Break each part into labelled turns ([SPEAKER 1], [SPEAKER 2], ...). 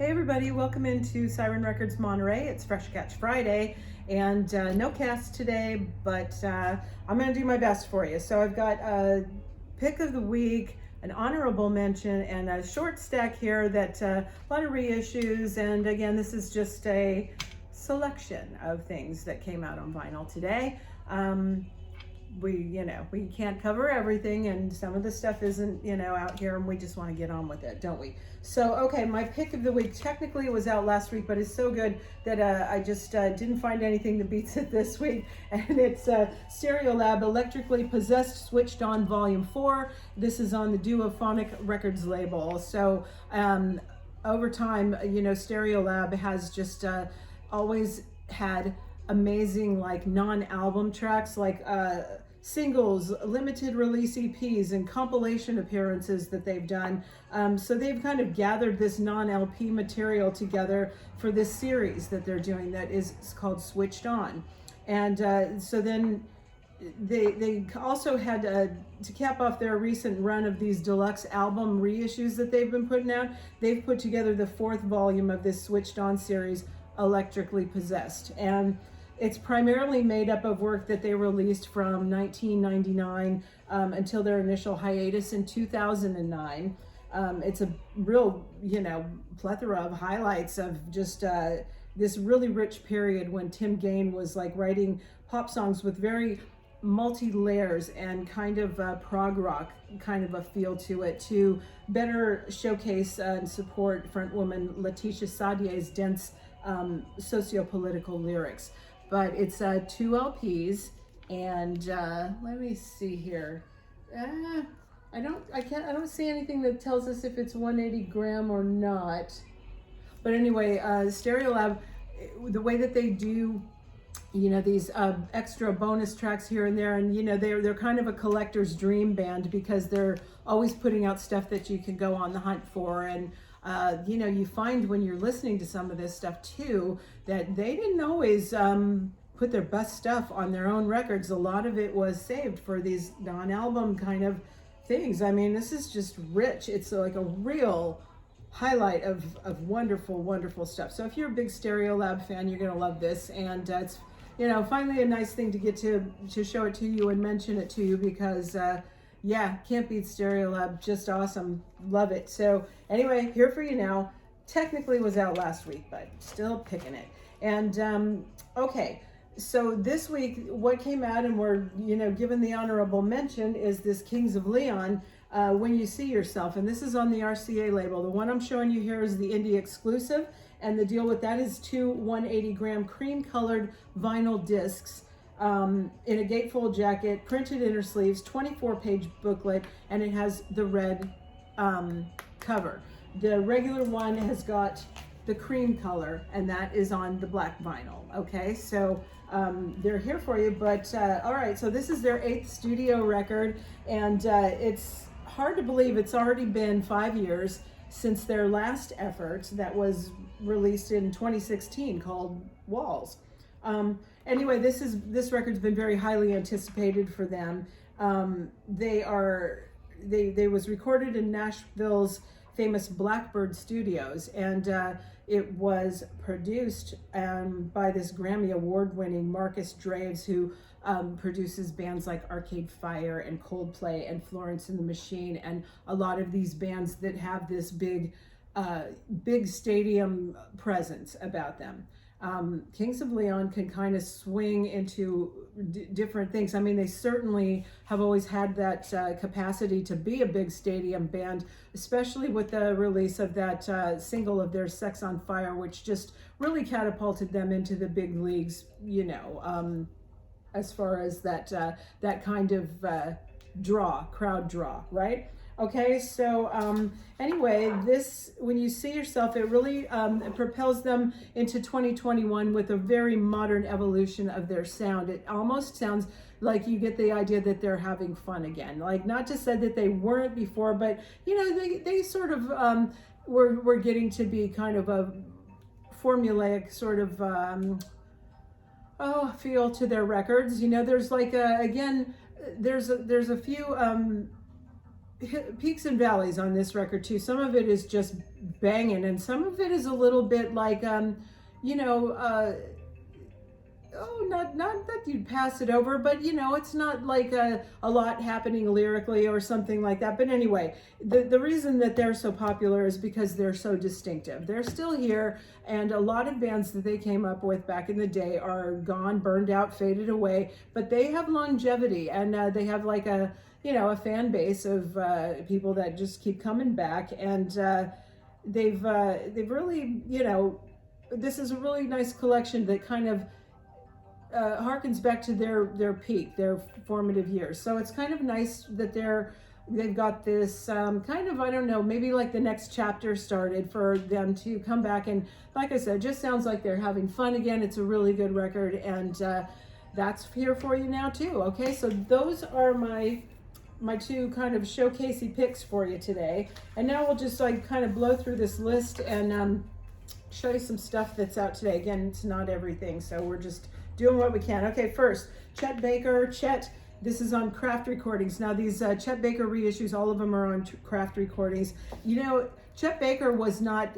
[SPEAKER 1] Hey everybody, welcome into Siren Records Monterey. It's Fresh Catch Friday and no cast today, but I'm going to do my best for you. So I've got a pick of the week, an honorable mention, and a short stack here that a lot of reissues. And again, this is just a selection of things that came out on vinyl today. We can't cover everything, and some of the stuff isn't, out here, and we just want to get on with it, don't we? So, okay, my pick of the week, technically it was out last week, but it's so good that I just didn't find anything that beats it this week, and it's Stereolab Electrically Possessed Switched On Volume 4. This is on the Duophonic Records label. So, over time, Stereolab has just always had amazing non-album tracks, singles, limited release EPs, and compilation appearances that they've done. So they've kind of gathered this non-LP material together for this series that they're doing that is called Switched On. And so then they also had to cap off their recent run of these deluxe album reissues that they've been putting out. They've put together the 4th volume of this Switched On series, Electrically Possessed. And it's primarily made up of work that they released from 1999 until their initial hiatus in 2009. It's a real, plethora of highlights of just this really rich period when Tim Gain was writing pop songs with very multi-layers and kind of prog rock kind of a feel to it, to better showcase and support frontwoman Letitia Sadier's dense socio-political lyrics. But it's 2 LPs, and let me see here. I don't see anything that tells us if it's 180 gram or not. But anyway, Stereolab, the way that they do, these extra bonus tracks here and there, and they're kind of a collector's dream band because they're always putting out stuff that you can go on the hunt for. And you find when you're listening to some of this stuff too, that they didn't always put their best stuff on their own records. A lot of it was saved for these non-album kind of things. I mean, this is just rich. It's like a real highlight of wonderful, wonderful stuff. So if you're a big Stereolab fan, you're going to love this. And it's, finally a nice thing to get to show it to you and mention it to you because, yeah, can't beat Stereolab. Just awesome. Love it. So anyway, here for you now. Technically was out last week, but still picking it. And okay, so this week, what came out and we're, given the honorable mention is this Kings of Leon, When You See Yourself. And this is on the RCA label. The one I'm showing you here is the indie exclusive. And the deal with that is 2 180 gram cream colored vinyl discs. In a gatefold jacket, printed inner sleeves, 24-page booklet, and it has the red cover. The regular one has got the cream color, and that is on the black vinyl. Okay, so they're here for you. But all right, so this is their 8th studio record, and it's hard to believe it's already been 5 years since their last effort that was released in 2016 called Walls. Anyway, this record's been very highly anticipated for them. They was recorded in Nashville's famous Blackbird Studios, and it was produced by this Grammy award-winning Marcus Draves, who produces bands like Arcade Fire and Coldplay and Florence and the Machine, and a lot of these bands that have this big stadium presence about them. Kings of Leon can kind of swing into different things. I mean, they certainly have always had that capacity to be a big stadium band, especially with the release of that single of theirs, Sex on Fire, which just really catapulted them into the big leagues, as far as that kind of crowd draw, right? Okay, so anyway, this, When You See Yourself, it really it propels them into 2021 with a very modern evolution of their sound. It almost sounds like you get the idea that they're having fun again. Like, not to say that they weren't before, but they sort of were getting to be kind of a formulaic sort of feel to their records. There's there's a few peaks and valleys on this record too. Some of it is just banging, and some of it is a little bit like, you know, oh, not that you'd pass it over, but you know, it's not like a lot happening lyrically or something like that. But anyway, the reason that they're so popular is because they're so distinctive. They're still here, and a lot of bands that they came up with back in the day are gone, burned out, faded away, but they have longevity, and they have like a, you know, a fan base of people that just keep coming back, and they've really, you know, this is a really nice collection that kind of harkens back to their peak, their formative years. So it's kind of nice that they've got this kind of, I don't know, maybe like the next chapter started for them to come back, and like I said, just sounds like they're having fun again. It's a really good record, and that's here for you now too. Okay, so those are my two kind of showcasey picks for you today, and now we'll just like kind of blow through this list and show you some stuff that's out today. Again, it's not everything, so we're just doing what we can. Okay, first, Chet Baker. Chet, this is on Craft Recordings. Now these Chet Baker reissues, all of them are on Craft Recordings. You know, Chet Baker was not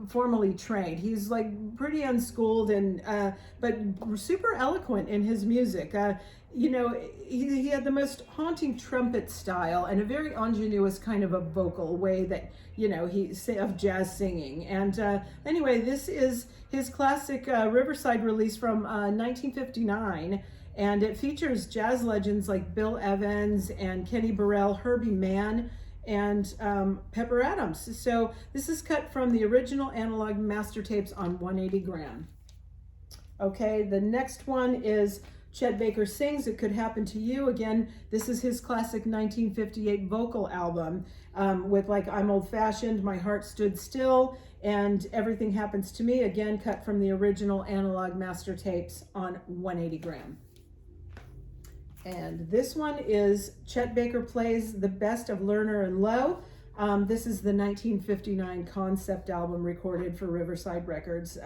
[SPEAKER 1] formally trained. He's like pretty unschooled, and but super eloquent in his music. You know, he had the most haunting trumpet style and a very ingenuous kind of a vocal way that, you know, of jazz singing. And anyway, this is his classic Riverside release from 1959, and it features jazz legends like Bill Evans and Kenny Burrell, Herbie Mann, and Pepper Adams. So this is cut from the original analog master tapes on 180 gram. Okay, the next one is Chet Baker Sings It Could Happen to You. Again, this is his classic 1958 vocal album with like I'm Old Fashioned, My Heart Stood Still, and Everything Happens to Me. Again, cut from the original analog master tapes on 180 gram. And this one is Chet Baker Plays the Best of Lerner and Lowe. This is the 1959 concept album recorded for Riverside Records.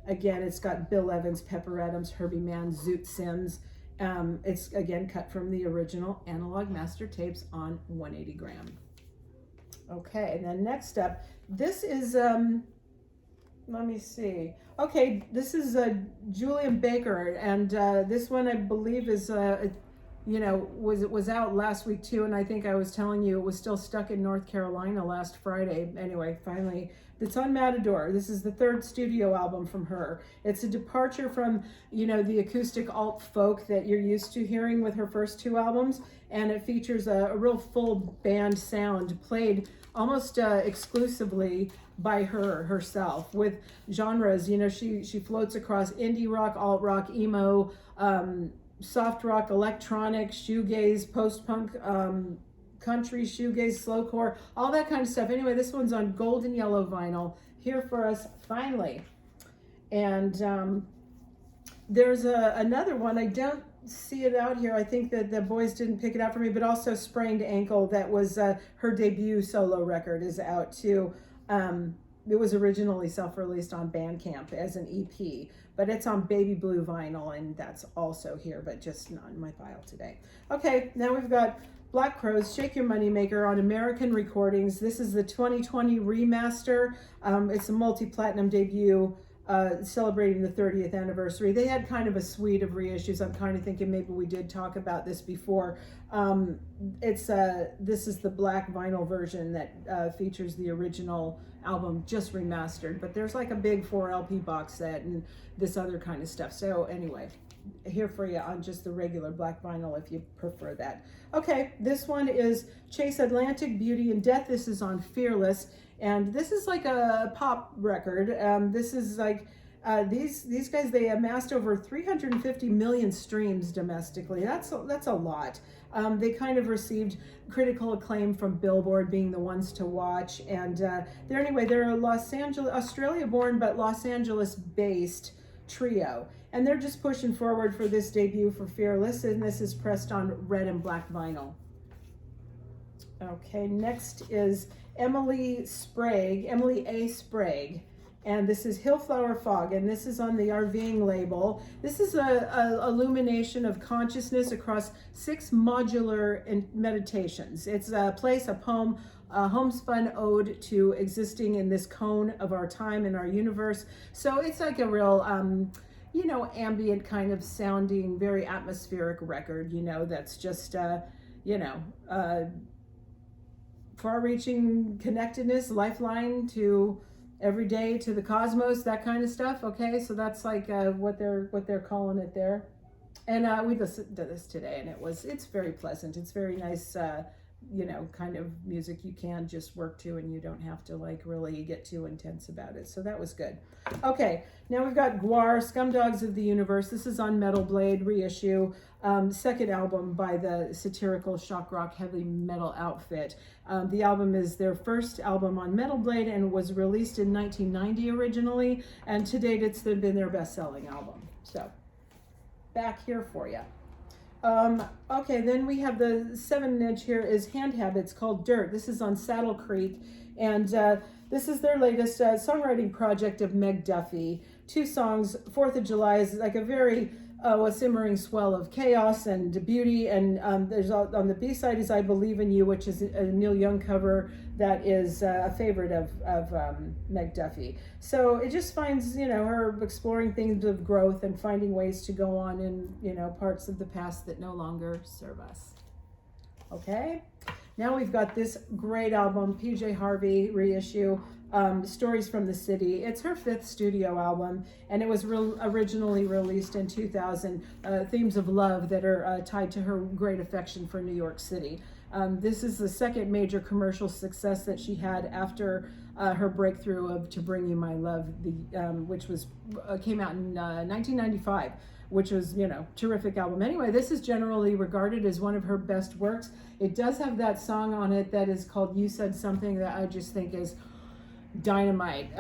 [SPEAKER 1] Again, it's got Bill Evans, Pepper Adams, Herbie Mann, Zoot Sims. It's again cut from the original analog master tapes on 180 gram. Okay, and then next up, this is, let me see. Okay, this is Julian Baker, and this one I believe is, you know, was out last week too, and I think I was telling you it was still stuck in North Carolina last Friday. Anyway, finally, it's on Matador. This is the third studio album from her. It's a departure from, you know, the acoustic alt folk that you're used to hearing with her first two albums, and it features a real full band sound played almost exclusively by herself with genres. You know, she floats across indie rock, alt rock, emo, soft rock, electronic, shoegaze, post-punk, country, shoegaze, slowcore, all that kind of stuff. Anyway, this one's on gold and yellow vinyl here for us finally. And there's another one. I don't see it out here. I think that the boys didn't pick it out for me, but also Sprained Ankle, that was her debut solo record, is out too. It was originally self-released on Bandcamp as an EP, but it's on baby blue vinyl, and that's also here, but just not in my file today. Okay, now we've got Black Crowes, Shake Your Money Maker on American Recordings. This is the 2020 remaster. It's a multi-platinum debut celebrating the 30th anniversary. They had kind of a suite of reissues. I'm kind of thinking maybe we did talk about this before. This is the black vinyl version that features the original album just remastered, but there's like a big 4 LP box set and this other kind of stuff. So anyway, here for you on just the regular black vinyl if you prefer that. Okay, this one is Chase Atlantic, Beauty and Death. This is on Fearless, and this is like a pop record. This is like these guys, they amassed over 350 million streams domestically. That's a lot. They kind of received critical acclaim from Billboard, being the ones to watch. And they're a Australia-born but Los Angeles-based trio, and they're just pushing forward for this debut for Fearless, and this is pressed on red and black vinyl. Okay, next is Emily A. Sprague. And this is Hillflower Fog, and this is on the RVing label. This is a illumination of consciousness across 6 modular meditations. It's a place, a poem, a homespun ode to existing in this cone of our time and our universe. So it's like a real, you know, ambient kind of sounding, very atmospheric record, you know, that's just, you know, far-reaching connectedness, lifeline to every day, to the cosmos, that kind of stuff. Okay, so that's like what they're calling it there. And we listened to this today, and it's very pleasant. It's very nice, you know, kind of music you can just work to, and you don't have to like really get too intense about it. So that was good. Okay, now we've got Guar, Scumdogs of the Universe. This is on Metal Blade reissue, second album by the satirical shock rock heavy metal outfit. The album is their first album on Metal Blade and was released in 1990 originally, and to date it's been their best-selling album. So back here for you. Okay, then we have the 7-inch here is Hand Habits called Dirt. This is on Saddle Creek, and this is their latest songwriting project of Meg Duffy. 2 songs. 4th of July is like a very a simmering swell of chaos and beauty, and there's on the B-side is I Believe in You, which is a Neil Young cover that is a favorite of Meg Duffy. So it just finds, you know, her exploring things of growth and finding ways to go on in, you know, parts of the past that no longer serve us. Okay, now we've got this great album, PJ Harvey reissue, Stories from the City. It's her 5th studio album, and it was originally released in 2000. Themes of love that are tied to her great affection for New York City. This is the 2nd major commercial success that she had after her breakthrough of To Bring You My Love, which was came out in 1995, which was, you know, terrific album. Anyway, this is generally regarded as one of her best works. It does have that song on it that is called You Said Something that I just think is dynamite.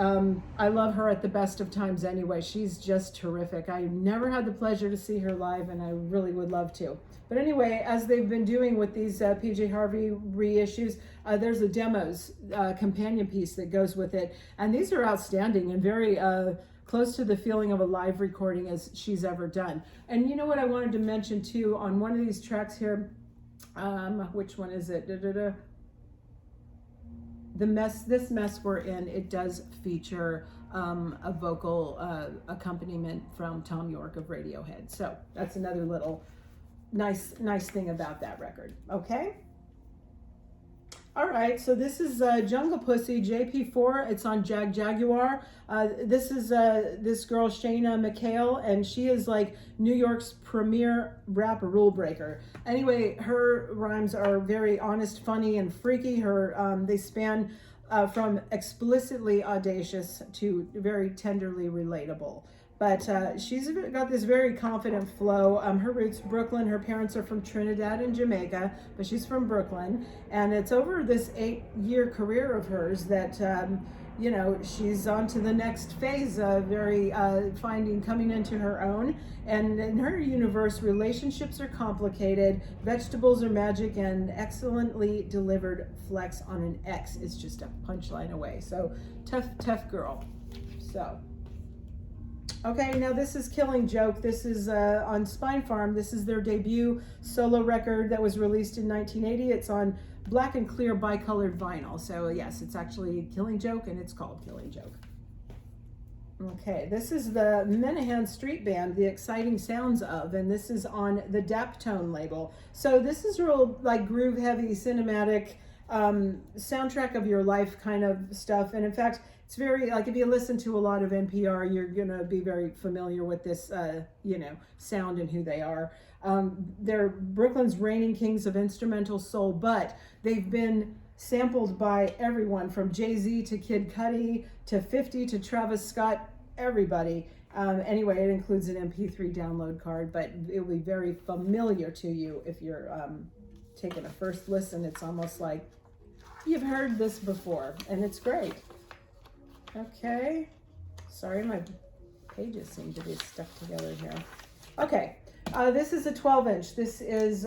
[SPEAKER 1] I love her at the best of times anyway. She's just terrific. I never had the pleasure to see her live, and I really would love to. But anyway, as they've been doing with these PJ Harvey reissues, there's a demos companion piece that goes with it, and these are outstanding and very close to the feeling of a live recording as she's ever done. And you know what I wanted to mention too, on one of these tracks here, which one is it? This mess we're in, it does feature a vocal accompaniment from Tom York of Radiohead. So that's another little nice thing about that record. Okay. All right, so this is Jungle Pussy JP4. It's on Jaguar. This is this girl Shayna McHale, and she is like New York's premier rap rule breaker. Anyway, her rhymes are very honest, funny, and freaky. They span from explicitly audacious to very tenderly relatable. But she's got this very confident flow. Her roots, Brooklyn. Her parents are from Trinidad and Jamaica, but she's from Brooklyn. And it's over this 8-year career of hers that, you know, she's on to the next phase of coming into her own. And in her universe, relationships are complicated, vegetables are magic, and excellently delivered flex on an X is just a punchline away. So tough girl. So. Okay, now this is Killing Joke. This is on Spine Farm. This is their debut solo record that was released in 1980. It's on black and clear bicolored vinyl. So yes, it's actually Killing Joke, and it's called Killing Joke. Okay, this is the Menahan Street Band, The Exciting Sounds Of, and this is on the Daptone label. So this is real like groove heavy, cinematic, soundtrack of your life kind of stuff. And in fact, it's very, like, if you listen to a lot of NPR, you're going to be very familiar with this, you know, sound and who they are. They're Brooklyn's reigning kings of instrumental soul, but they've been sampled by everyone from Jay-Z to Kid Cudi to 50 to Travis Scott, everybody. Anyway, it includes an MP3 download card, but it'll be very familiar to you if you're taking a first listen. It's almost like you've heard this before, and it's great. Okay, sorry, my pages seem to be stuck together here. Okay, This is a 12-inch. This is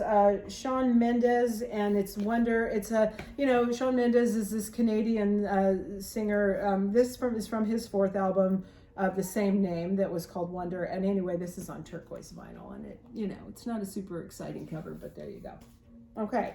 [SPEAKER 1] Shawn Mendes, and it's Wonder. It's a, Shawn Mendes is this Canadian singer. Is from his fourth album of the same name that was called Wonder. And anyway, this is on turquoise vinyl, and it's not a super exciting cover, but there you go. Okay.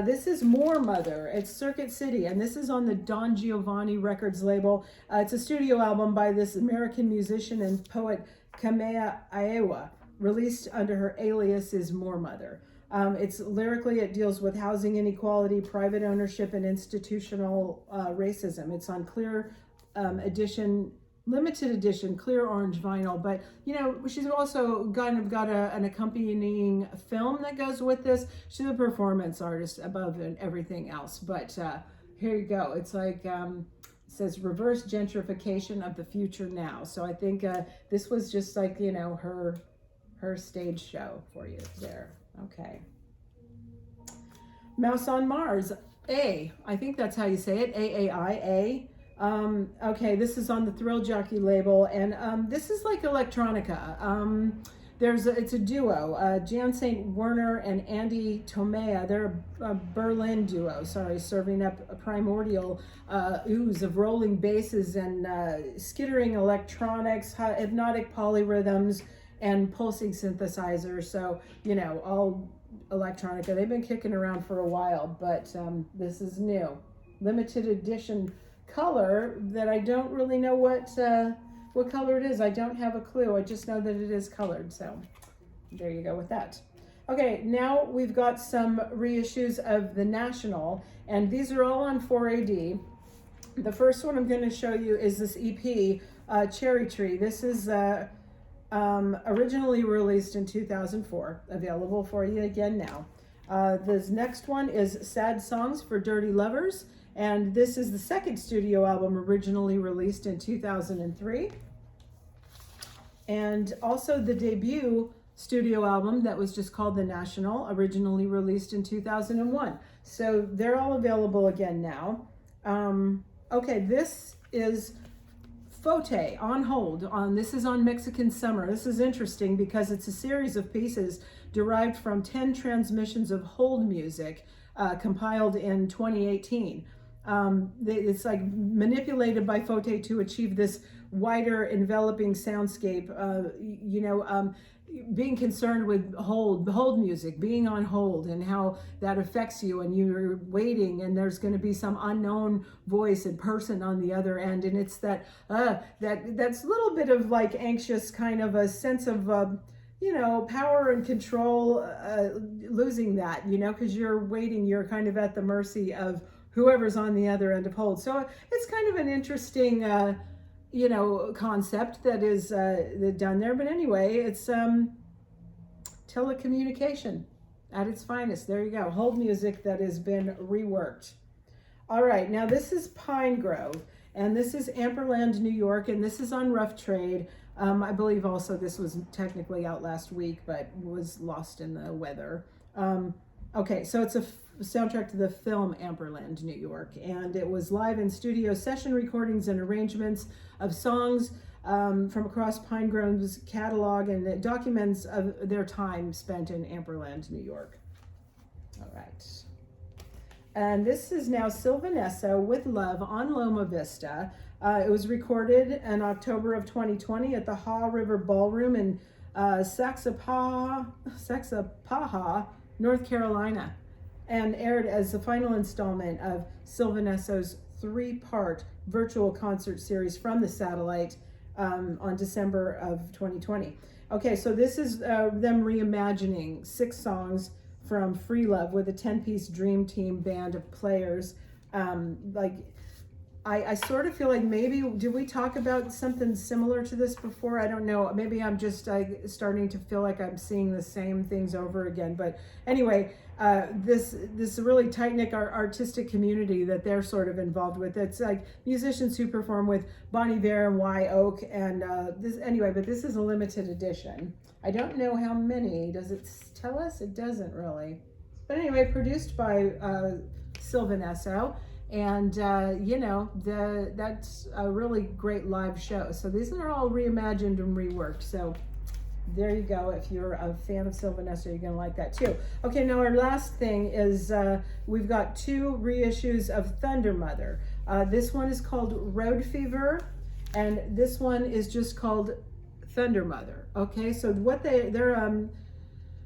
[SPEAKER 1] This is More Mother. It's Circuit City, and this is on the Don Giovanni Records label. It's a studio album by this American musician and poet Kamea Iowa, released under her alias is More Mother. It's lyrically, it deals with housing inequality, private ownership, and institutional racism. It's on clear edition, limited edition, clear orange vinyl. But she's also kind of got an accompanying film that goes with this. She's a performance artist above and everything else. But here you go. It's like it says reverse gentrification of the future now. So I think this was just like her stage show for you there. Okay. Mouse on Mars. I think that's how you say it. AAI. Okay, this is on the Thrill Jockey label, and this is like electronica. It's a duo, Jan St. Werner and Andy Tomea. They're a Berlin duo, serving up a primordial ooze of rolling basses and skittering electronics, hypnotic polyrhythms, and pulsing synthesizers. So, all electronica. They've been kicking around for a while, but this is new. Limited edition color that I don't really know what color it is. I don't have a clue. I just know that it is colored. So there you go with that. Okay, now we've got some reissues of The National, and these are all on 4AD. The first one I'm going to show you is this EP, Cherry Tree. This is originally released in 2004, available for you again now. This next one is Sad Songs for Dirty Lovers, and this is the second studio album originally released in 2003. And also the debut studio album that was just called The National, originally released in 2001. So they're all available again now. Okay, this is Fote on Hold. This is on Mexican Summer. This is interesting because it's a series of pieces derived from 10 transmissions of hold music compiled in 2018. It's like manipulated by Fote to achieve this wider enveloping soundscape, being concerned with hold music, being on hold, and how that affects you, and you're waiting, and there's going to be some unknown voice and person on the other end, and it's that's little bit of like anxious kind of a sense of power and control, losing that, because you're waiting, you're kind of at the mercy of whoever's on the other end of hold. So it's kind of an interesting concept that is done there. But anyway, it's telecommunication at its finest. There you go. Hold music that has been reworked. All right, now this is Pine Grove, and this is Amperland, New York, and this is on Rough Trade. I believe also this was technically out last week, but was lost in the weather. Okay, so it's a soundtrack to the film Amperland, New York, and it was live in studio session recordings and arrangements of songs from across Pine Grove's catalog, and it documents of their time spent in Amperland, New York. All right. And this is now Sylvanesso with Love on Loma Vista. It was recorded in October of 2020 at the Haw River Ballroom in Saxapaha, North Carolina, and aired as the final installment of Sylvanesso's 3-part virtual concert series from the satellite on December of 2020. Okay, so this is them reimagining 6 songs from Free Love with a 10-piece dream team band of players. I sort of feel like maybe, did we talk about something similar to this before? I don't know. Maybe I'm just starting to feel like I'm seeing the same things over again. But anyway, this really tight-knit artistic community that they're sort of involved with. It's like musicians who perform with Bon Iver and Y Oak. And but this is a limited edition. I don't know how many. Does it tell us? It doesn't really. But anyway, produced by Sylvanesso. And, that's a really great live show. So these are all reimagined and reworked. So there you go. If you're a fan of Sylvanester, you're gonna like that too. Okay, now our last thing is we've got 2 reissues of Thunder Mother. This one is called Road Fever, and this one is just called Thunder Mother. Okay, so what they're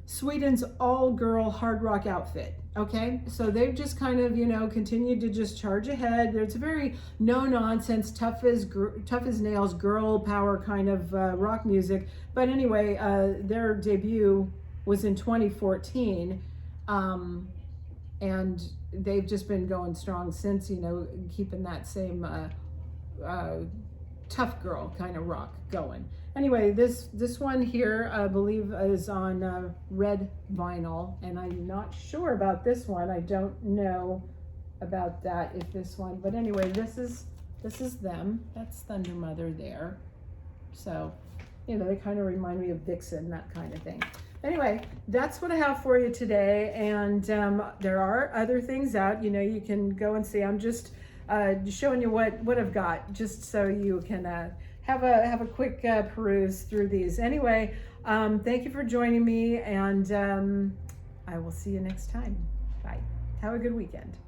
[SPEAKER 1] Sweden's all-girl hard rock outfit. Okay, so they've just kind of, you know, continued to just charge ahead. It's a very no-nonsense, tough as nails, girl power kind of rock music. But anyway, their debut was in 2014, and they've just been going strong since, you know, keeping that same tough girl kind of rock going. Anyway, this one here, I believe, is on red vinyl, and I'm not sure about this one. I don't know about that, if this one, but anyway, this is them. That's Thunder Mother there. So, you know, they kind of remind me of Vixen, that kind of thing. Anyway, that's what I have for you today, and there are other things out. You know, you can go and see. I'm just showing you what I've got, just so you can have a quick peruse through these. Anyway, thank you for joining me, and I will see you next time. Bye. Have a good weekend.